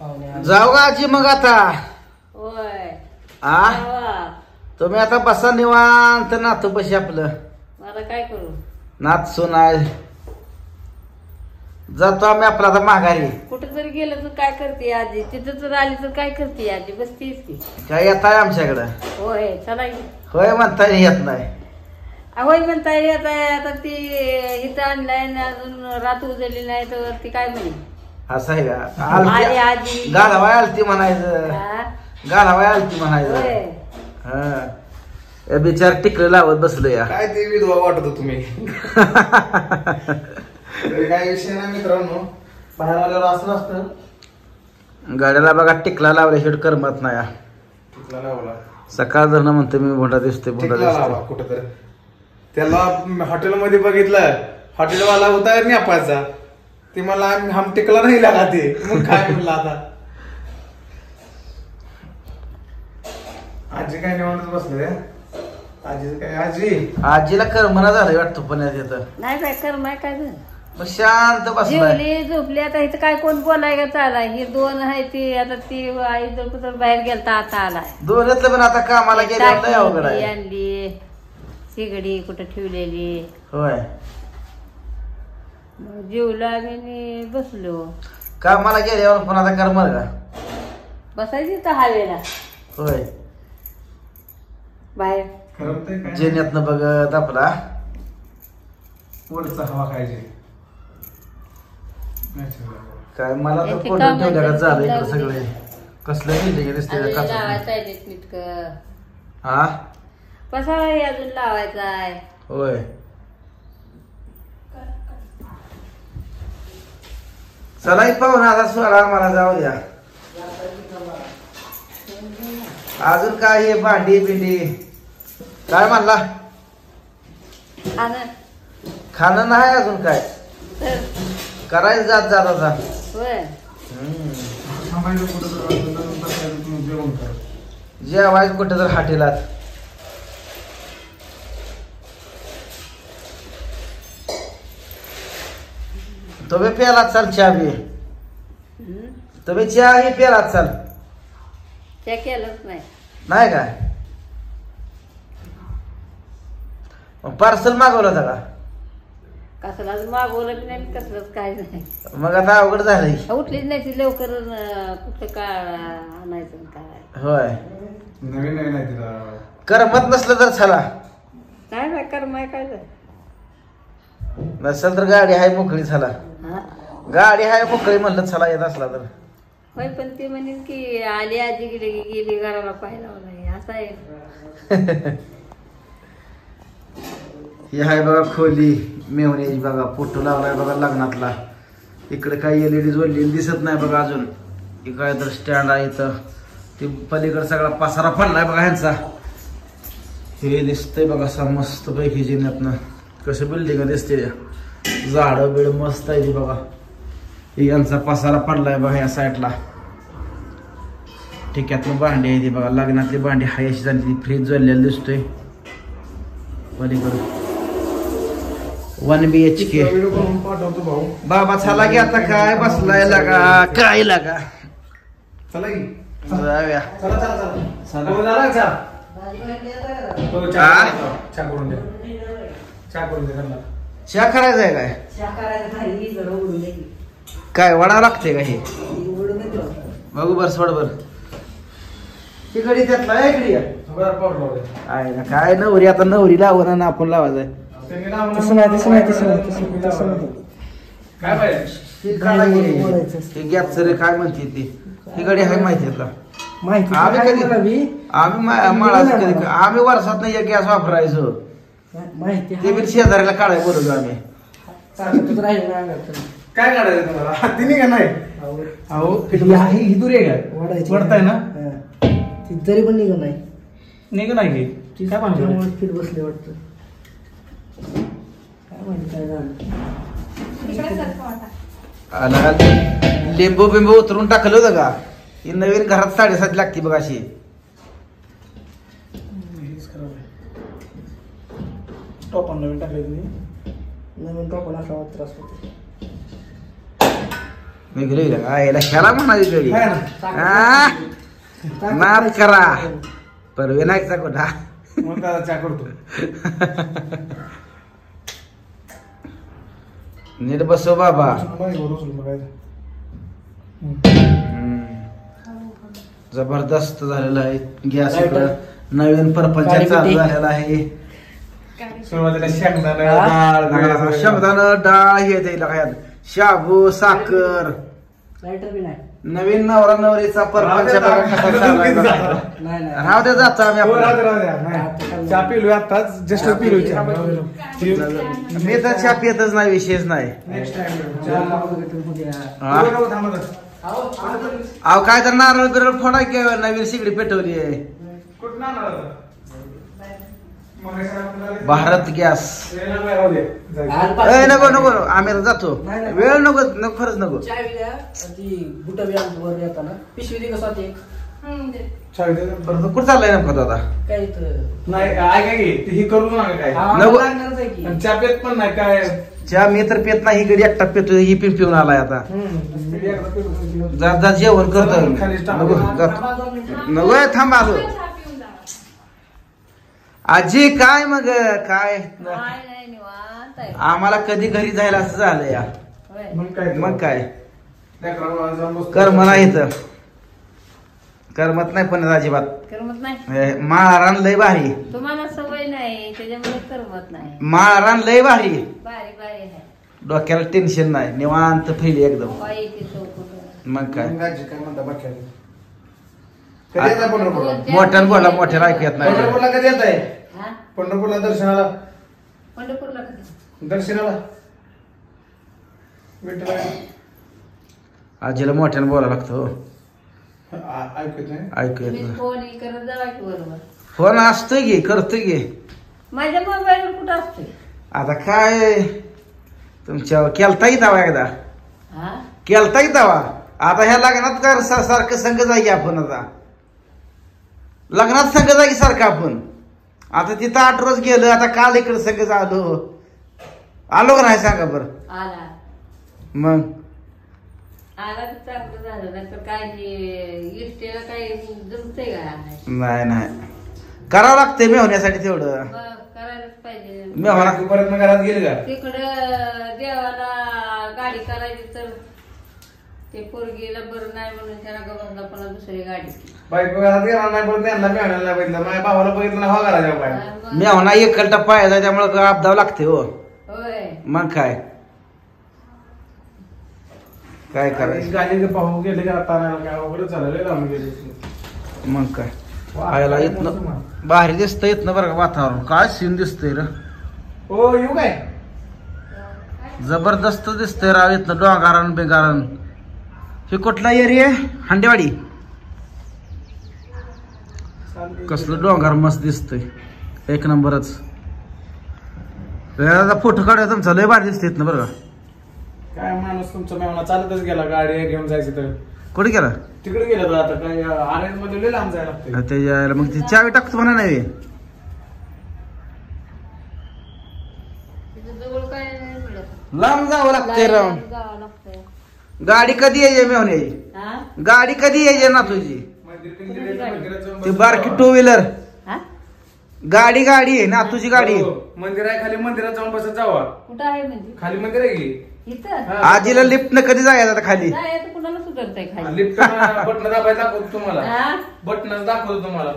जाऊ का आजी मग आता? होय आ तुम्ही आता बसा निवांत नातू बशी आपलं. मला काय करू? नात सुनाय जातो आम्ही आपला आता माघारी. कुठं जरी गेलं तर काय करते आजी? तिथं जर आली तर काय करते आजी? बसतीस की काय येताय आमच्याकडं? होय चला की. होय म्हणता येत नाही. होय म्हणता येत आहे. आता ती इथं आणलाय ना अजून रात उजळली नाही तर ती काय म्हणे? असं आहे का? आली आजी गालावाय आलती म्हणायचं. हा? गालावाय आलती म्हणायचं. होय हा बिचार टिकलं लावत बसलो या. काय ते विधवा वाटत तुम्ही. काय विषय नाही मित्रांनो, बाहेर आल्यावर असं नसतं. गाड्याला बघा टिकला लावल्याशिवाय करमत नाही. टिकला लावला सकाळ धरणं म्हणते मी भोंडा दिसते भोंडा टिकला लावा दिसते. कुठं तर. त्याला हॉटेलमध्ये बघितलं, हॉटेलवाला होता नेपाळचा. ते मला हम टिकला नाही लागा ते. मग काय म्हणलं आता. आजी काय निवडत बसले? आजी काय आजी आजीला करमना झालंय वाटतं पुण्यात येतं. नाही काय कर माय काय झालं? मग शांत बसलाय. जेवली झोपली. आता इथं काय कोण बोलाय का चालाय? ही दोन आहे ती आता ती आई जर कुठं बाहेर गेलता आता आलाय. दोन्हीतलं पण आता कामाला गेल्यावर लय अवघड टाकी आहे. आणली शिगडी कुठं ठेवलेली. होय मग जेवलो आम्ही आणि बसलो. कामाला गेल्यावर पण आता करमल का? बसायची तर हवेला होय बाहेर. करमतंय काय? जेण्यातनं बघत आपला वरचा हवा खायची. काय मला तर यांची कोण कामं ठेवल्या का झालं इकडे लावली. सगळे कसलं बिल्डिंग दिसते अजून काचा. लावायचं आहे नीटक. हा पसाराही अजून लावायचा आहे. होय चला पाहून आता सोडा मला जाऊ द्या. अजून काय हे भांडी बिंडी काय म्हणला? खाणं खाणं नाही अजून काय तर करायचं जात जात आता. होय थांबायचं कुठं तर बसायचं, तुम्ही जेवण करा. जेवायचं कुठं तर हाटेलात. तुम्ही प्यालात चाल चहा बी. तुम्ही चहा ही प्यालात चाल. त्या केलंच नाही. नाही काय पार्सल मागवलं होतं का? कसलाच मागवलं नाही कसलंच काय नाही. मग आता अवघड झालंय. उठलीच नाही ती लवकर कुठं काय आणायचं काय. होय नवीन नवीन आहे तिला. करमत नसलं तर चला, काय नाही कर माय काय झालं. नसेल तर गाडी आहे मोकळी चला. हा गाडी आहे मोकळी म्हणलं चला येत असला तर. होय पण ती म्हणेन की आली आजी गेली घराला पाहायला नाही असं आहे. ही आहे बघा खोली मेवण्याची बघा. फोटो लावलाय बघा लग्नातला. इकडे काही एलईडी जोडलेली दिसत नाही बघा अजून. इकडे तर स्टँड आहे इथं. ते पलीकडे सगळा पसारा पडलाय बघा ह्यांचा. हे दिसतंय बघा सा मस्त पैकी जिन्यातनं कसं बिल्डिंग दिसते. झाडं बिड मस्त आहे ती बघा. यांचा पसारा पडलाय बघा या साईडला. ठिक्यातलं भांडी आहे ती बघा. लग्नातली भांडी हायशी झाली. ती फ्रीज जोडलेला दिसतोय पलीकडे. 1 BHK. व्हिडिओ करून पाठवतो भाऊ. बाबा चला की आता काय बसलाय लागा काय लागा. चला की जाऊया. चला चला चला. चला. हो, झाला चहा? हो, हा? चहा करून द्या. चहा करून द्या त्यांना. चहा करायचा आहे काय? काय वडा लागते का हे? बघू बर सोड बर. तिकडे त्यातला आहे इकडे या. बरं, पावडर लावू द्या. आहे ना काय नवरी आता नवरी लावणार ना आपण लावायचं. त्यांनी लावलं. तसं नाही. काय पाहिजे? ती काढा की. ते गॅस रे काय म्हणते ती. तिकडे आहे माहिती आहे का? माहिती आम्ही काय कधी मला बी? आम्ही वर्षात एक गॅस वापरायचो. माहिती ते बी शेजाऱ्याला काढाय बोलतो आम्ही. सांगतच राहील ना अंगात. काय काढायचं तुम्हाला? हातीने का नाही? अहो ही आहे, ही दुरी आहे का? वाढायची वरताय ना? हा. ती तरी पण निघत नाही. निघ नाही की काय पाहिजे? त्यामुळे फिट बसले वाटतं. काय माहिती काय झालं. लिंबू बिंबू उतरून टाकलं होतं का? ही नवीन घरात 7.5 लागते बघ अशी. टॉपन नवीन टाकले तुम्ही. नवीन टोपण असा त्रास होतो. मी गेलो आईला खेळा म्हणाली गडी है ना? माफ करा पर विनायकचा कोठा मग त्याला चहा करतो. नीट बसव बाबा. जबरदस्त झालेला आहे गॅस इकडं नवीन परपंच चालू झालेला आहे. सुरुवातीला शेंगदाणा शेंगदाणं डाळ हे द्यायला काय शाबू साखर लायटर बी नाही. नवीन नवरा नवरीचा परपंच बघा कसा चाललाय बघा. नाही नाही. राहू दे जातो आम्ही आपण. चहा पिलो आताच जस्ट पिलो चहा. मी तर चहा पितच नाही विशेष नाही. नेक्स्ट टाइम चहा वगैरे उद्या. हा? अहो काय तर नारळ बिरळ फोडा की नवीन शिगडी पेटवली आहे. कुठं आणणार होता? भारत गॅस. नको नको आम्ही जातो. वेळ नको नको खरंच नको. चहा बी द्या. ती बुटा बी आणतो वर येताना. पिशवी दे कसं ते बरं कुठं चाललाय नेमका तो आता? काय इथं नाही ऐका की ही करू नका काय नको. लागणारच आहे की. चहा पेत पण नाही काय. चहा मी तर पेत नाही गडी एकटा पेतो ही पिऊन आलाय आता. जा जेवण करतो. नको नको थांब आलो. आजी काय मग काय नाही निवांत आहे. आम्हाला कधी घरी जायला असं झालं या. होय. मग काय कर्म नाही तर करमत नाही पण अजिबात. करमत नाही. माळरान लय भारी. तुम्हाला सवय नाही त्याच्यामुळे करमत नाही. माळरान लय भारी. बारी बारी आहे. डोक्याला टेन्शन नाही निवांत फैली एकदम. पायी येते चौकट. मग काय काय म्हणता बाकी कधी येत आहे पंढरपूरला? मोठ्यानं बोला मोठ्याला ऐकू येत नाही. पंढरपूरला कधी येत आहे? हा? पंढरपूरला दर्शनाला पंढरपूरला कधी? दर्शनाला विठ्ठल आजीला मोठ्यानं बोलायला लागतं हो. ऐकत नाही. ऐकू येत तुम्ही नाही. फोन हे करत जावा की बरोबर. फोन असतोय की करतोय की. माझ्या मोबाईलवर कुठं असतोय? आता काय तुमच्या केलता दावा एकदा हा? केलता दावा. आता ह्या लग्नात कर सारखं संघ जागी आपण आता लग्नात संघ जागी सारखं आपण आता तिथं 8 रोज गेलं. आता काल इकडे संघ आलो का नाही सांगा बरं. आला मग आला तर चांगलं झालं नाही तर काय इष्टेला काही जमतंय का? नाही नाही करावं लागतंय मेहण्यासाठी तेवढं. मग करायलाच पाहिजे. मेहना परत मग घरात गेले का? तिकडं देवाला गाडी करायची तर ते पोरगीला बरं नाही म्हणून त्याला गवसला पण दुसरी गाडी. बायको घरात गेला नाही परत त्यांना मिळायला नाही बघितलं. माझ्या भावाला बघितलं नाही. हो घराच्या बाहेर मेहना एकलटा पायाचा त्यामुळे अपदाव लागते हो. होय. मग काय काय करायचं. गाडी पाहू गेले का आता काय अवघड चाललंय लांब गेले. मग काय पाहायला इथनं भारी दिसतंय इथनं बरं का वातावरण. काय सीन दिसतंय र. हो येऊ काय? जबरदस्त दिसतंय राव इथनं डोंगारण बेगारण. हे कुठला एरिया हांडेवाडी. कसलं डोंगर मस्त दिसतंय एक नंबरच. फोटो काढूया तुमचा लय भारी दिसतंय इथनं बरं का. काय माणूस तुमचा मेहना चालतच गेला. गाडी घेऊन जायचं तर कुठे गेला तिकडे गेलं तर आता काय आर्यन मध्ये लय लांब जायला लागतंय. त्याच्या मग ती चावी टाकतो म्हणा नाही. तिथं जवळ काय नाही मिळत. लांब जावं लागतंय राव. जावं लागतंय. गाडी कधी यायची मेहण्याची? हा? गाडी कधी यायची ना तुझी? मंदिरात जाऊन ती बारकी 2 व्हीलर हा? गाडी आहे ना तुझी गाडी. हो, मंदिर आहे खाली. मंदिरात जाऊन बसत जावा. कुठं आहे म्हणजे? खाली मंदिर आहे की. इथं हा. आजीला लिफ्ट न कधी जायचं आता खाली. नाही आता कुणाला सुधारतंय खाली. लिफ्ट बटन दाबायला दाखवतो तुम्हाला. हा? बटन दाखवतो तुम्हाला.